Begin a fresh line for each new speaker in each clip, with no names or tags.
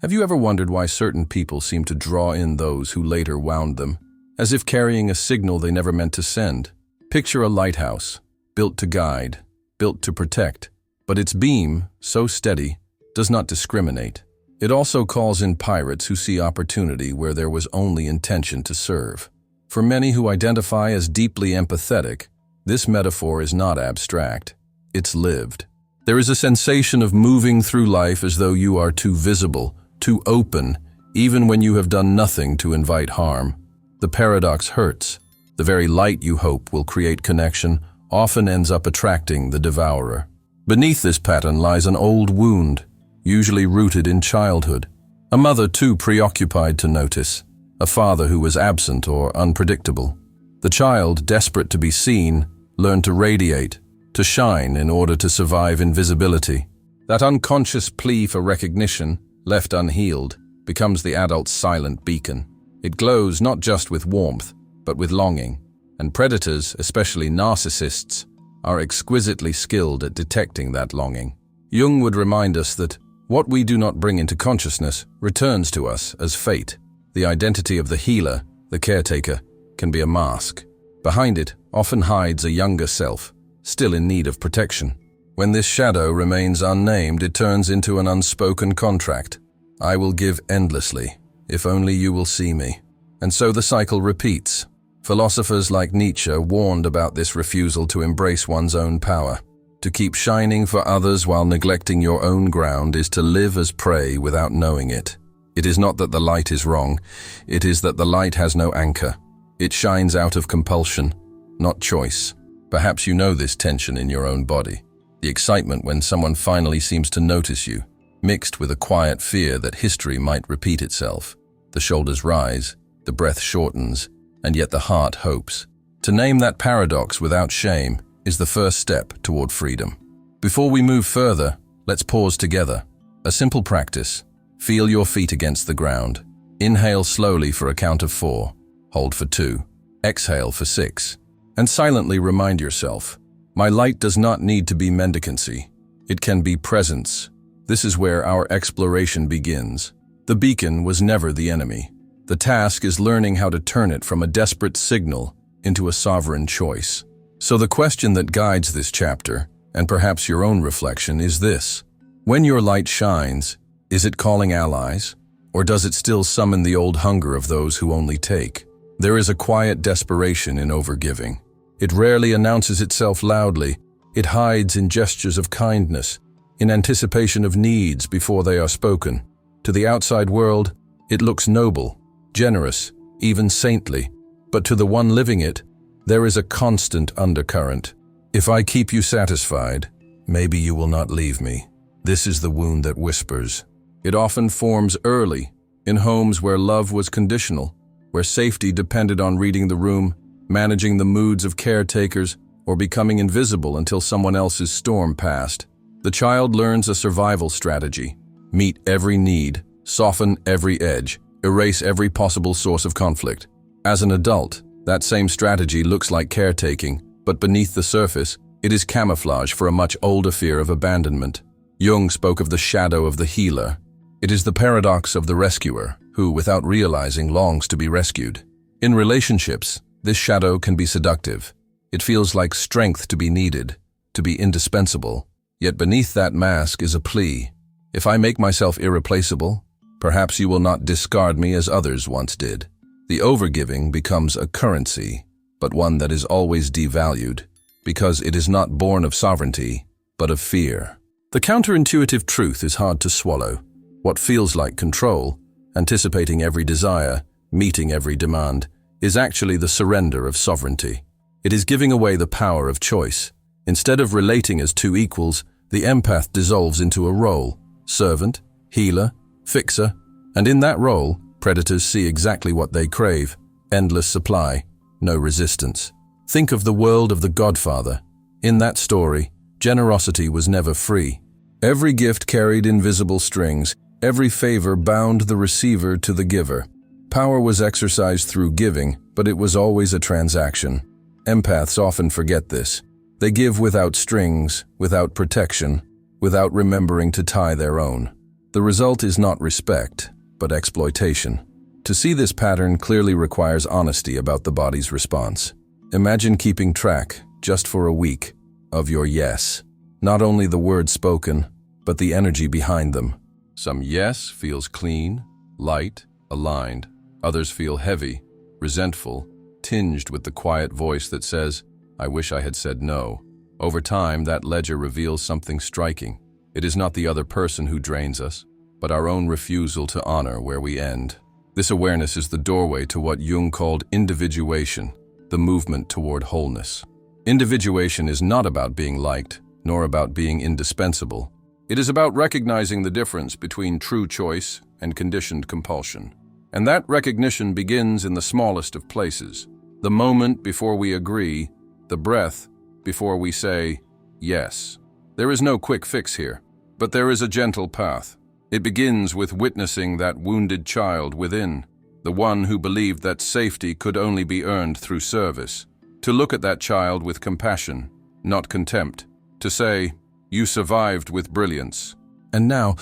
Have you ever wondered why certain people seem to draw in those who later wound them, as if carrying a signal they never meant to send? Picture a lighthouse, built to guide, built to protect, but its beam, so steady, does not discriminate. It also calls in pirates who see opportunity where there was only intention to serve. For many who identify as deeply empathetic, this metaphor is not abstract, it's lived. There is a sensation of moving through life as though you are too visible, too open, even when you have done nothing to invite harm. The paradox hurts. The very light you hope will create connection often ends up attracting the devourer. Beneath this pattern lies an old wound, usually rooted in childhood. A mother too preoccupied to notice. A father who was absent or unpredictable. The child, desperate to be seen, learned to radiate, to shine in order to survive invisibility. That unconscious plea for recognition, left unhealed, becomes the adult's silent beacon. It glows not just with warmth, but with longing. And predators, especially narcissists, are exquisitely skilled at detecting that longing. Jung would remind us that what we do not bring into consciousness returns to us as fate. The identity of the healer, the caretaker, can be a mask. Behind it often hides a younger self, still in need of protection. When this shadow remains unnamed, it turns into an unspoken contract. I will give endlessly, if only you will see me. And so the cycle repeats. Philosophers like Nietzsche warned about this refusal to embrace one's own power. To keep shining for others while neglecting your own ground is to live as prey without knowing it. It is not that the light is wrong, it is that the light has no anchor. It shines out of compulsion, not choice. Perhaps you know this tension in your own body. The excitement when someone finally seems to notice you, mixed with a quiet fear that history might repeat itself. The shoulders rise, the breath shortens, and yet the heart hopes. To name that paradox without shame is the first step toward freedom. Before we move further, let's pause together. A simple practice. Feel your feet against the ground. Inhale slowly for a count of 4. Hold for 2. Exhale for 6. And silently remind yourself, my light does not need to be mendicancy. It can be presence. This is where our exploration begins. The beacon was never the enemy. The task is learning how to turn it from a desperate signal into a sovereign choice. So the question that guides this chapter, and perhaps your own reflection, is this. When your light shines, is it calling allies? Or does it still summon the old hunger of those who only take? There is a quiet desperation in overgiving. It rarely announces itself loudly. It hides in gestures of kindness, in anticipation of needs before they are spoken. To the outside world, it looks noble, generous, even saintly. But to the one living it, there is a constant undercurrent. If I keep you satisfied, maybe you will not leave me. This is the wound that whispers. It often forms early, in homes where love was conditional, where safety depended on reading the room, managing the moods of caretakers, or becoming invisible until someone else's storm passed. The child learns a survival strategy. Meet every need, soften every edge, erase every possible source of conflict. As an adult, that same strategy looks like caretaking, but beneath the surface, it is camouflage for a much older fear of abandonment. Jung spoke of the shadow of the healer. It is the paradox of the rescuer, who, without realizing, longs to be rescued. In relationships, this shadow can be seductive. It feels like strength to be needed, to be indispensable. Yet beneath that mask is a plea. If I make myself irreplaceable, perhaps you will not discard me as others once did. The overgiving becomes a currency, but one that is always devalued, because it is not born of sovereignty, but of fear. The counterintuitive truth is hard to swallow. What feels like control, anticipating every desire, meeting every demand, is actually the surrender of sovereignty. It is giving away the power of choice. Instead of relating as two equals, the empath dissolves into a role: servant, healer, fixer, and in that role, predators see exactly what they crave: endless supply, no resistance. Think of the world of The Godfather. In that story, generosity was never free. Every gift carried invisible strings. Every favor bound the receiver to the giver. Power was exercised through giving, but it was always a transaction. Empaths often forget this. They give without strings, without protection, without remembering to tie their own. The result is not respect, but exploitation. To see this pattern clearly requires honesty about the body's response. Imagine keeping track, just for a week, of your yes. Not only the words spoken, but the energy behind them. Some yes feels clean, light, aligned. Others feel heavy, resentful, tinged with the quiet voice that says, "I wish I had said no." Over time, that ledger reveals something striking. It is not the other person who drains us, but our own refusal to honor where we end. This awareness is the doorway to what Jung called individuation, the movement toward wholeness. Individuation is not about being liked, nor about being indispensable. It is about recognizing the difference between true choice and conditioned compulsion. And that recognition begins in the smallest of places. The moment before we agree, the breath before we say yes. There is no quick fix here, but there is a gentle path. It begins with witnessing that wounded child within, the one who believed that safety could only be earned through service. To look at that child with compassion, not contempt. To say, "You survived with brilliance." And now,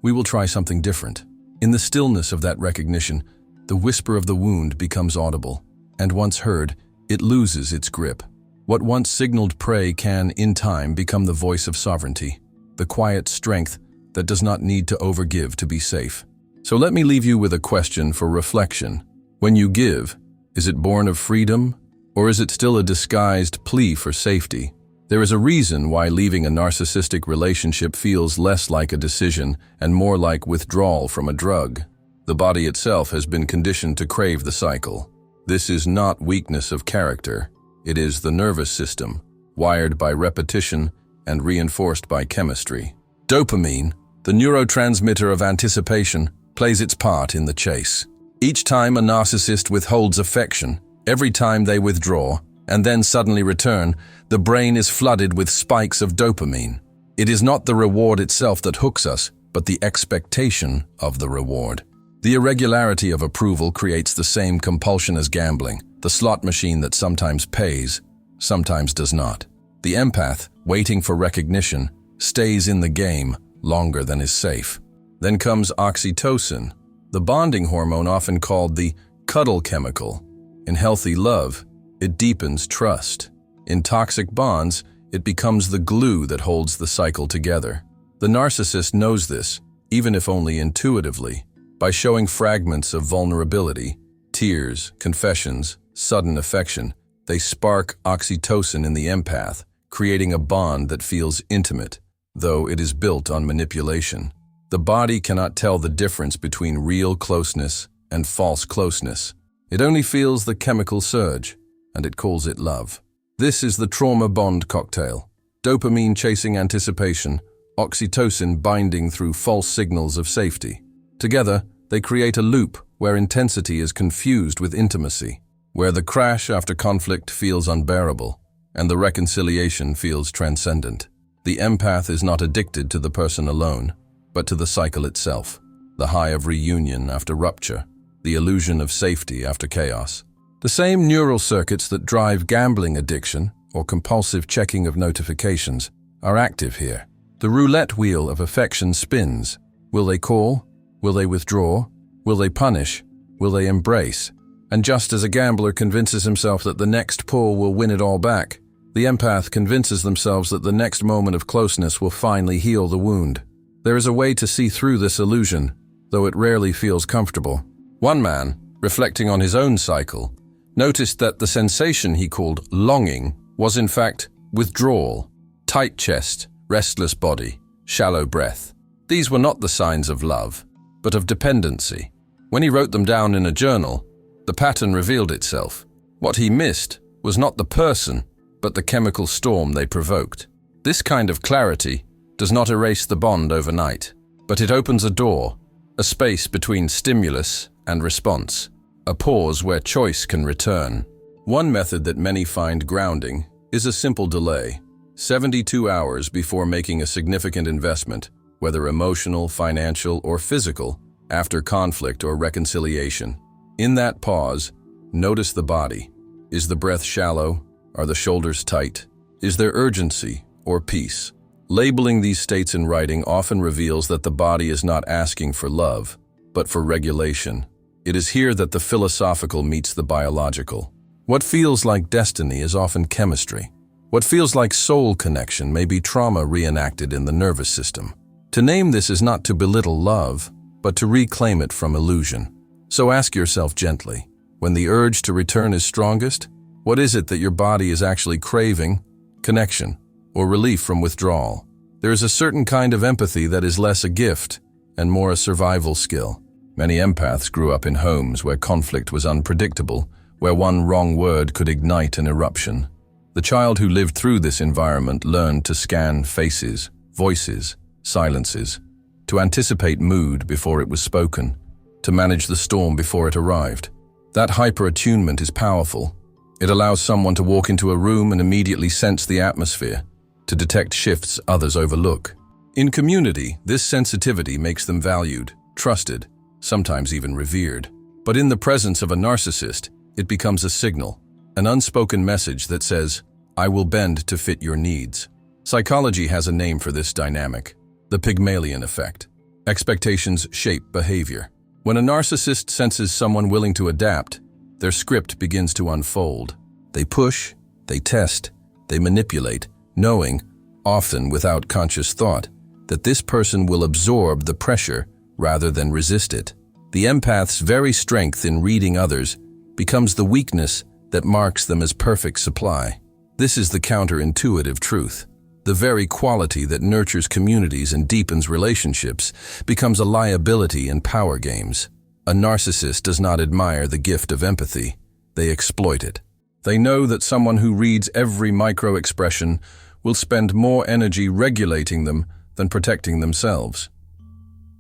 we will try something different. In the stillness of that recognition, the whisper of the wound becomes audible, and once heard, it loses its grip. What once signaled prey can, in time, become the voice of sovereignty, the quiet strength that does not need to overgive to be safe. So let me leave you with a question for reflection. When you give, is it born of freedom, or is it still a disguised plea for safety? There is a reason why leaving a narcissistic relationship feels less like a decision and more like withdrawal from a drug. The body itself has been conditioned to crave the cycle. This is not weakness of character. It is the nervous system, wired by repetition and reinforced by chemistry. Dopamine, the neurotransmitter of anticipation, plays its part in the chase. Each time a narcissist withholds affection, every time they withdraw, and then suddenly return, the brain is flooded with spikes of dopamine. It is not the reward itself that hooks us, but the expectation of the reward. The irregularity of approval creates the same compulsion as gambling, the slot machine that sometimes pays, sometimes does not. The empath, waiting for recognition, stays in the game longer than is safe. Then comes oxytocin, the bonding hormone often called the cuddle chemical. In healthy love, it deepens trust. In toxic bonds, it becomes the glue that holds the cycle together. The narcissist knows this, even if only intuitively, by showing fragments of vulnerability, tears, confessions, sudden affection. They spark oxytocin in the empath, creating a bond that feels intimate, though it is built on manipulation. The body cannot tell the difference between real closeness and false closeness. It only feels the chemical surge, and it calls it love. This is the trauma bond cocktail. Dopamine chasing anticipation, oxytocin binding through false signals of safety. Together, they create a loop where intensity is confused with intimacy, where the crash after conflict feels unbearable, and the reconciliation feels transcendent. The empath is not addicted to the person alone, but to the cycle itself, the high of reunion after rupture, the illusion of safety after chaos. The same neural circuits that drive gambling addiction or compulsive checking of notifications are active here. The roulette wheel of affection spins. Will they call? Will they withdraw? Will they punish? Will they embrace? And just as a gambler convinces himself that the next pull will win it all back, the empath convinces themselves that the next moment of closeness will finally heal the wound. There is a way to see through this illusion, though it rarely feels comfortable. One man, reflecting on his own cycle, noticed that the sensation he called longing was in fact withdrawal, tight chest, restless body, shallow breath. These were not the signs of love, but of dependency. When he wrote them down in a journal, the pattern revealed itself. What he missed was not the person, but the chemical storm they provoked. This kind of clarity does not erase the bond overnight, but it opens a door, a space between stimulus and response, a pause where choice can return. One method that many find grounding is a simple delay, 72 hours before making a significant investment, whether emotional, financial, or physical, after conflict or reconciliation. In that pause, notice the body. Is the breath shallow? Are the shoulders tight? Is there urgency or peace? Labeling these states in writing often reveals that the body is not asking for love, but for regulation. It is here that the philosophical meets the biological. What feels like destiny is often chemistry. What feels like soul connection may be trauma reenacted in the nervous system. To name this is not to belittle love, but to reclaim it from illusion. So ask yourself gently, when the urge to return is strongest, what is it that your body is actually craving? Connection, or relief from withdrawal. There is a certain kind of empathy that is less a gift and more a survival skill. Many empaths grew up in homes where conflict was unpredictable, where one wrong word could ignite an eruption. The child who lived through this environment learned to scan faces, voices, silences, to anticipate mood before it was spoken, to manage the storm before it arrived. That hyper-attunement is powerful. It allows someone to walk into a room and immediately sense the atmosphere, to detect shifts others overlook. In community, this sensitivity makes them valued, trusted, sometimes even revered. But in the presence of a narcissist, it becomes a signal, an unspoken message that says, "I will bend to fit your needs." Psychology has a name for this dynamic, the Pygmalion effect. Expectations shape behavior. When a narcissist senses someone willing to adapt, their script begins to unfold. They push, they test, they manipulate, knowing, often without conscious thought, that this person will absorb the pressure rather than resist it. The empath's very strength in reading others becomes the weakness that marks them as perfect supply. This is the counterintuitive truth. The very quality that nurtures communities and deepens relationships becomes a liability in power games. A narcissist does not admire the gift of empathy. They exploit it. They know that someone who reads every micro-expression will spend more energy regulating them than protecting themselves.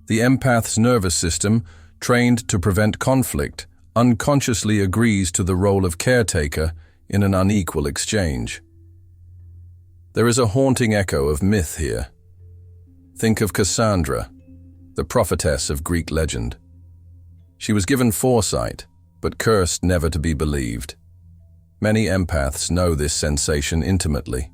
The empath's nervous system, trained to prevent conflict, unconsciously agrees to the role of caretaker in an unequal exchange. There is a haunting echo of myth here. Think of Cassandra, the prophetess of Greek legend. She was given foresight, but cursed never to be believed. Many empaths know this sensation intimately.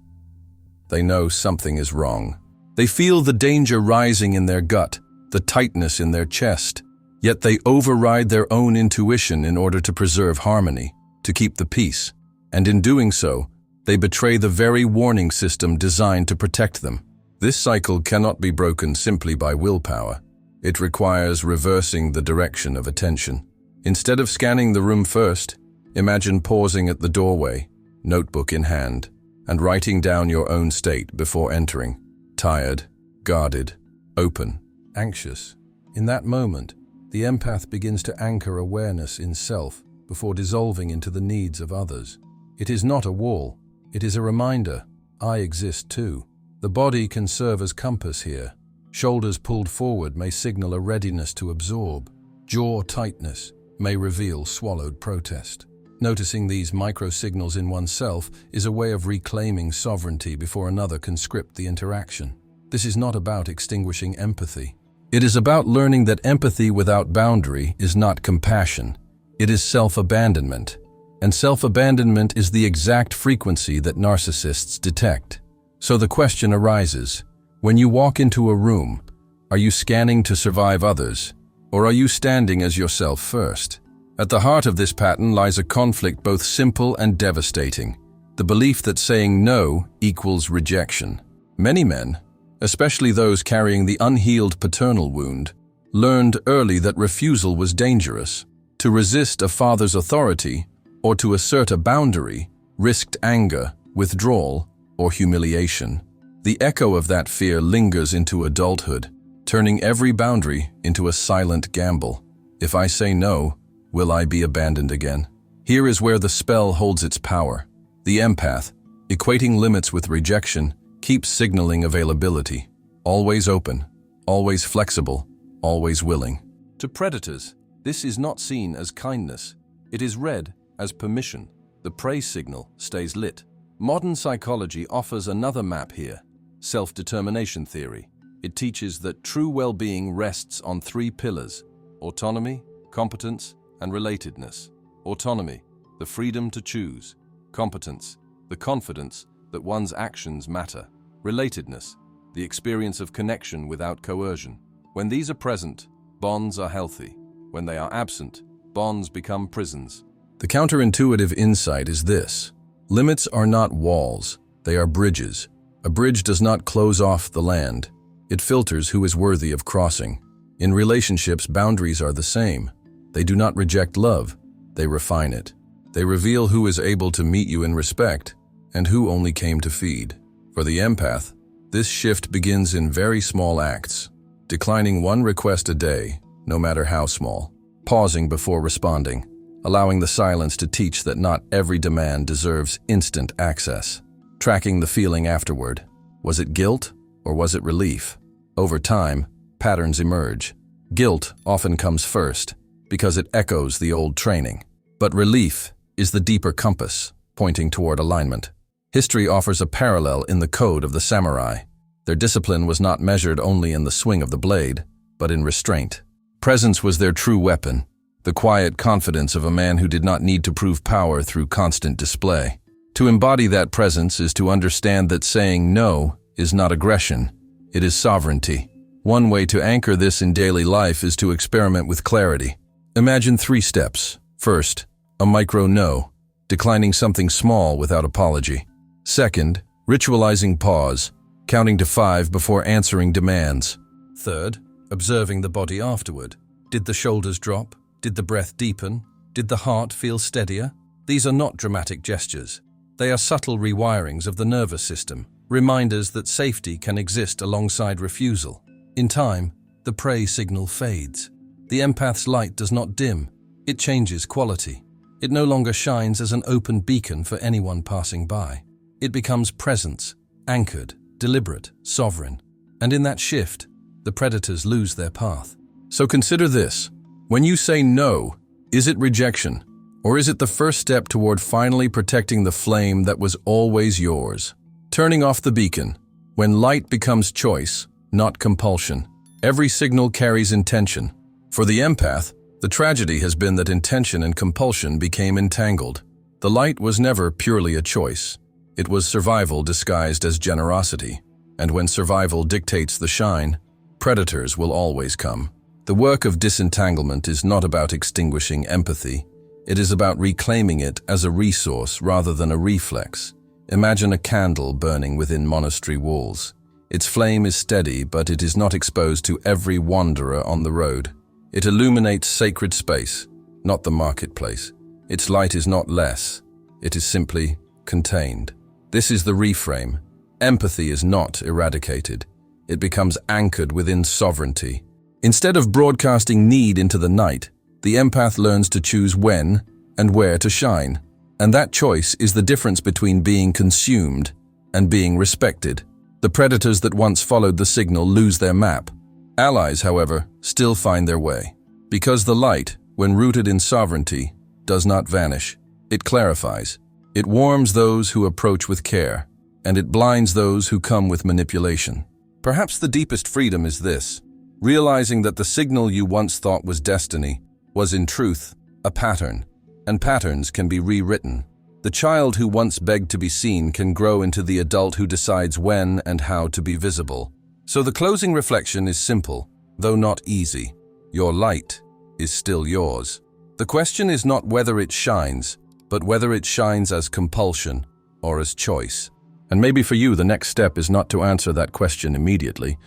They know something is wrong. They feel the danger rising in their gut, the tightness in their chest, yet they override their own intuition in order to preserve harmony, to keep the peace. And in doing so, they betray the very warning system designed to protect them. This cycle cannot be broken simply by willpower. It requires reversing the direction of attention. Instead of scanning the room first, imagine pausing at the doorway, notebook in hand, and writing down your own state before entering. Tired, guarded, open, anxious. In that moment, the empath begins to anchor awareness in self before dissolving into the needs of others. It is not a wall. It is a reminder, I exist too. The body can serve as compass here. Shoulders pulled forward may signal a readiness to absorb. Jaw tightness may reveal swallowed protest. Noticing these micro-signals in oneself is a way of reclaiming sovereignty before another can script the interaction. This is not about extinguishing empathy. It is about learning that empathy without boundary is not compassion. It is self-abandonment. And self-abandonment is the exact frequency that narcissists detect. So the question arises, when you walk into a room, are you scanning to survive others, or are you standing as yourself first? At the heart of this pattern lies a conflict both simple and devastating, the belief that saying no equals rejection. Many men, especially those carrying the unhealed paternal wound, learned early that refusal was dangerous. To resist a father's authority, or to assert a boundary, risked anger, withdrawal, or humiliation. The echo of that fear lingers into adulthood, turning every boundary into a silent gamble. If I say no, will I be abandoned again? Here is where the spell holds its power. The empath, equating limits with rejection, keeps signaling availability. Always open, always flexible, always willing. To predators, this is not seen as kindness. It is read as permission. The praise signal stays lit. Modern psychology offers another map here, self-determination theory. It teaches that true well-being rests on three pillars: autonomy, competence, and relatedness. Autonomy, the freedom to choose. Competence, the confidence that one's actions matter. Relatedness, the experience of connection without coercion. When these are present, bonds are healthy. When they are absent, bonds become prisons. The counterintuitive insight is this: limits are not walls, they are bridges. A bridge does not close off the land. It filters who is worthy of crossing. In relationships, boundaries are the same. They do not reject love, they refine it. They reveal who is able to meet you in respect and who only came to feed. For the empath, this shift begins in very small acts, declining one request a day, no matter how small, pausing before responding, allowing the silence to teach that not every demand deserves instant access, tracking the feeling afterward. Was it guilt or was it relief? Over time, patterns emerge. Guilt often comes first because it echoes the old training, but relief is the deeper compass, pointing toward alignment. History offers a parallel in the code of the samurai. Their discipline was not measured only in the swing of the blade, but in restraint. Presence was their true weapon, the quiet confidence of a man who did not need to prove power through constant display. To embody that presence is to understand that saying no is not aggression, it is sovereignty. One way to anchor this in daily life is to experiment with clarity. Imagine 3 steps. First, a micro no, declining something small without apology. Second, ritualizing pause, counting to 5 before answering demands. Third, observing the body afterward. Did the shoulders drop? Did the breath deepen? Did the heart feel steadier? These are not dramatic gestures. They are subtle rewirings of the nervous system, reminders that safety can exist alongside refusal. In time, the prey signal fades. The empath's light does not dim, it changes quality. It no longer shines as an open beacon for anyone passing by. It becomes presence, anchored, deliberate, sovereign. And in that shift, the predators lose their path. So consider this. When you say no, is it rejection? Or is it the first step toward finally protecting the flame that was always yours? Turning off the beacon. When light becomes choice, not compulsion. Every signal carries intention. For the empath, the tragedy has been that intention and compulsion became entangled. The light was never purely a choice. It was survival disguised as generosity. And when survival dictates the shine, predators will always come. The work of disentanglement is not about extinguishing empathy. It is about reclaiming it as a resource rather than a reflex. Imagine a candle burning within monastery walls. Its flame is steady, but it is not exposed to every wanderer on the road. It illuminates sacred space, not the marketplace. Its light is not less. It is simply contained. This is the reframe. Empathy is not eradicated. It becomes anchored within sovereignty. Instead of broadcasting need into the night, the empath learns to choose when and where to shine. And that choice is the difference between being consumed and being respected. The predators that once followed the signal lose their map. Allies, however, still find their way. Because the light, when rooted in sovereignty, does not vanish. It clarifies. It warms those who approach with care, and it blinds those who come with manipulation. Perhaps the deepest freedom is this: realizing that the signal you once thought was destiny was in truth a pattern, and patterns can be rewritten. The child who once begged to be seen can grow into the adult who decides when and how to be visible. So the closing reflection is simple, though not easy. Your light is still yours. The question is not whether it shines, but whether it shines as compulsion or as choice. And maybe for you, the next step is not to answer that question immediately,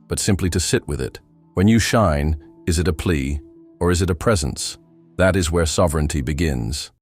but simply to sit with it. When you shine, is it a plea or is it a presence? That is where sovereignty begins.